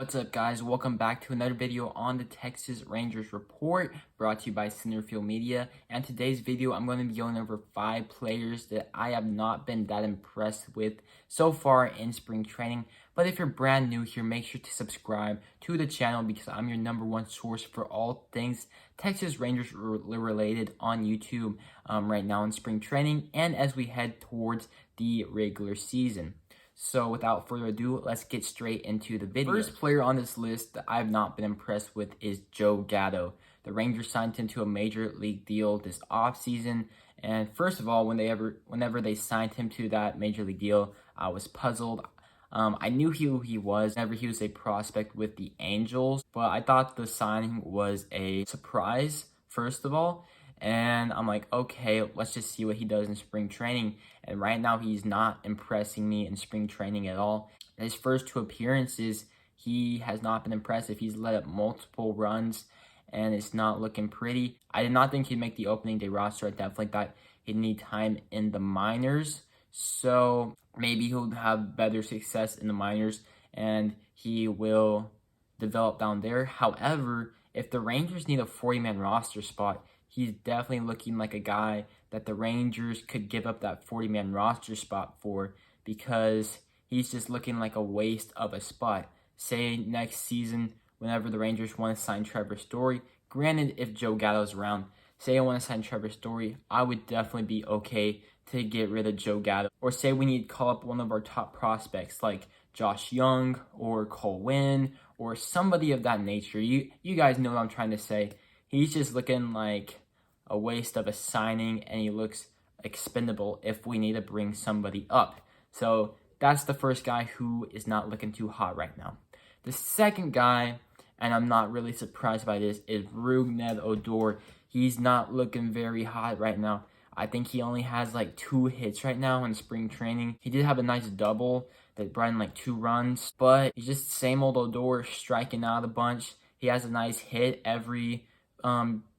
What's up, guys? Welcome back to another video on the Texas Rangers Report, brought to you by Centerfield Media. And today's video, I'm going to be going over 5 players that I have not been that impressed with so far in spring training. But if you're brand new here, make sure to subscribe to the channel because I'm your #1 source for all things Texas Rangers related on YouTube right now in spring training and as we head towards the regular season. So without further ado, let's get straight into the video. First player on this list that I've not been impressed with is Gallo. The Rangers signed him to a major league deal this offseason. And first of all, whenever they signed him to that major league deal, I was puzzled. I knew who he was whenever he was a prospect with the Angels, but I thought the signing was a surprise, first of all. And I'm like, okay, let's just see what he does in spring training. And right now, he's not impressing me in spring training at all. In his first 2 appearances, he has not been impressive. He's let up multiple runs, and it's not looking pretty. I did not think he'd make the opening day roster. I definitely thought he'd need time in the minors. So maybe he'll have better success in the minors, and he will develop down there. However, if the Rangers need a 40-man roster spot, he's definitely looking like a guy that the Rangers could give up that 40-man roster spot for because he's just looking like a waste of a spot. Say next season, whenever the Rangers want to sign Trevor Story, granted if Gallo's around, say I want to sign Trevor Story, I would definitely be okay to get rid of Gallo. Or say we need to call up one of our top prospects like Josh Young or Cole Winn or somebody of that nature. You guys know what I'm trying to say. He's just looking like a waste of a signing, and he looks expendable if we need to bring somebody up. So that's the first guy who is not looking too hot right now. The second guy, and I'm not really surprised by this, is Rugan Odor. He's not looking very hot right now. I think he only has like 2 hits right now in spring training. He did have a nice double that brought in like 2 runs, but he's just the same old Odor, striking out a bunch. He has a nice hit every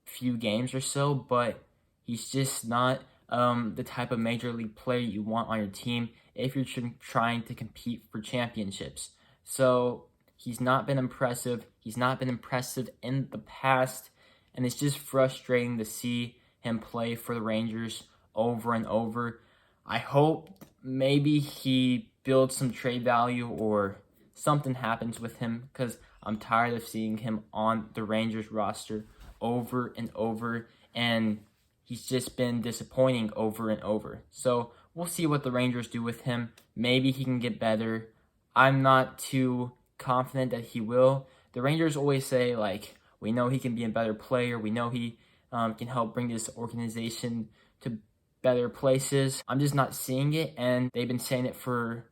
few games or so, but he's just not the type of major league player you want on your team if you're trying to compete for championships. So he's not been impressive. He's not been impressive in the past, and it's just frustrating to see him play for the Rangers over and over. I hope maybe he builds some trade value or something happens with him because I'm tired of seeing him on the Rangers roster over and over, and he's just been disappointing over and over. So we'll see what the Rangers do with him. Maybe he can get better. I'm not too confident that he will. The Rangers always say, like, we know he can be a better player. We know he can help bring this organization to better places. I'm just not seeing it, and they've been saying it for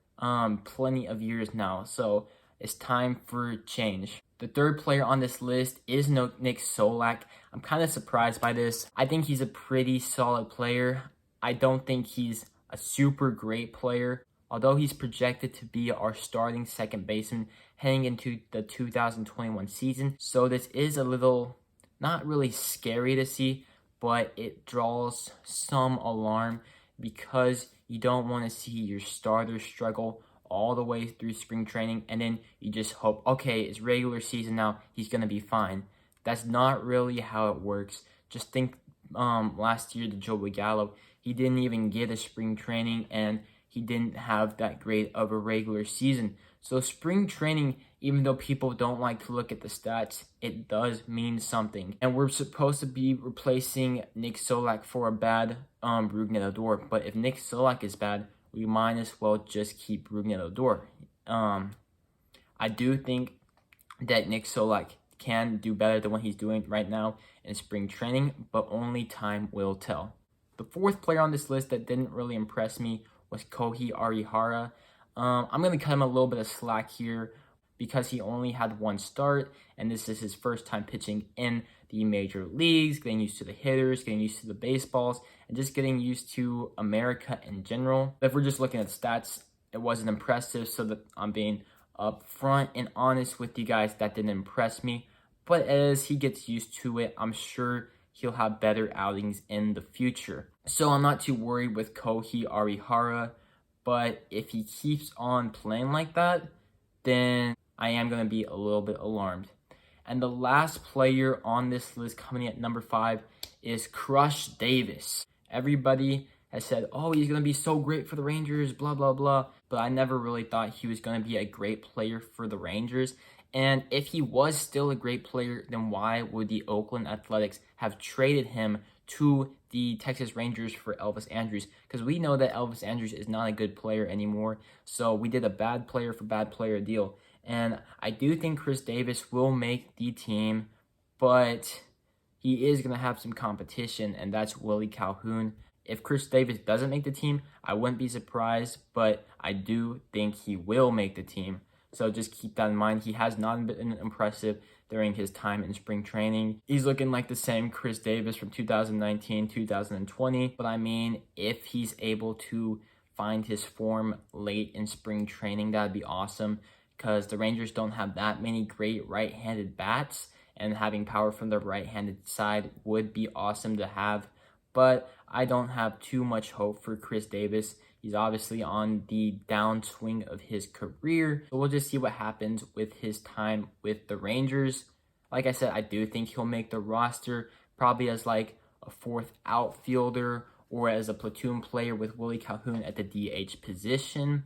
plenty of years now. So it's time for change. The third player on this list is Nick Solak. I'm kind of surprised by this. I think he's a pretty solid player. I don't think he's a super great player, although he's projected to be our starting second baseman heading into the 2021 season. So this is a little, not really scary to see, but it draws some alarm because you don't want to see your starter struggle all the way through spring training, and then you just hope, okay, it's regular season now, he's going to be fine. That's not really how it works. Just think last year to Gallo, he didn't even get a spring training, and he didn't have that great of a regular season. So spring training, even though people don't like to look at the stats, it does mean something. And we're supposed to be replacing Nick Solak for a bad Rugan Odor, but if Nick Solak is bad, we might as well just keep Rugan Odor. I do think that Nick Solak can do better than what he's doing right now in spring training, but only time will tell. The fourth player on this list that didn't really impress me was Kohei Arihara. I'm going to cut him a little bit of slack here because he only had 1 start, and this is his first time pitching in the major leagues, getting used to the hitters, getting used to the baseballs, and just getting used to America in general. If we're just looking at stats, it wasn't impressive, so that I'm being upfront and honest with you guys, that didn't impress me. But as he gets used to it, I'm sure he'll have better outings in the future. So I'm not too worried with Kohei Arihara, but if he keeps on playing like that, then I am going to be a little bit alarmed. And the last player on this list coming at number 5 is Crush Davis. Everybody has said, oh, he's going to be so great for the Rangers, blah, blah, blah. But I never really thought he was going to be a great player for the Rangers. And if he was still a great player, then why would the Oakland Athletics have traded him to the Texas Rangers for Elvis Andrus? Because we know that Elvis Andrus is not a good player anymore. So we did a bad player for bad player deal. And I do think Chris Davis will make the team, but he is going to have some competition, and that's Willie Calhoun. If Chris Davis doesn't make the team, I wouldn't be surprised, but I do think he will make the team. So just keep that in mind. He has not been impressive during his time in spring training. He's looking like the same Chris Davis from 2019, 2020. But I mean, if he's able to find his form late in spring training, that'd be awesome, because the Rangers don't have that many great right-handed bats, and having power from the right-handed side would be awesome to have. But I don't have too much hope for Chris Davis. He's obviously on the downswing of his career. So we'll just see what happens with his time with the Rangers. Like I said, I do think he'll make the roster, probably as like a 4th outfielder or as a platoon player with Willie Calhoun at the DH position.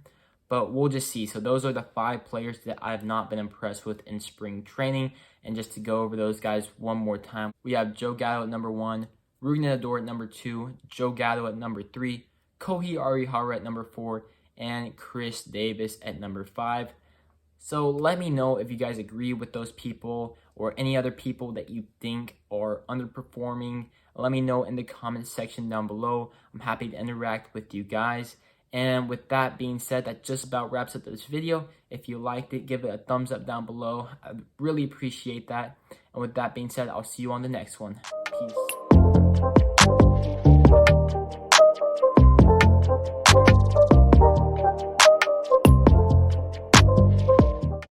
But we'll just see. So those are the 5 players that I've not been impressed with in spring training. And just to go over those guys one more time, we have Joe Gallo at number 1, Rugan Odor at number 2, Joe Gallo at number 3, Kohei Arihara at number 4, and Chris Davis at number 5. So let me know if you guys agree with those people or any other people that you think are underperforming. Let me know in the comments section down below. I'm happy to interact with you guys. And with that being said, that just about wraps up this video. If you liked it, give it a thumbs up down below. I'd really appreciate that. And with that being said, I'll see you on the next one. Peace.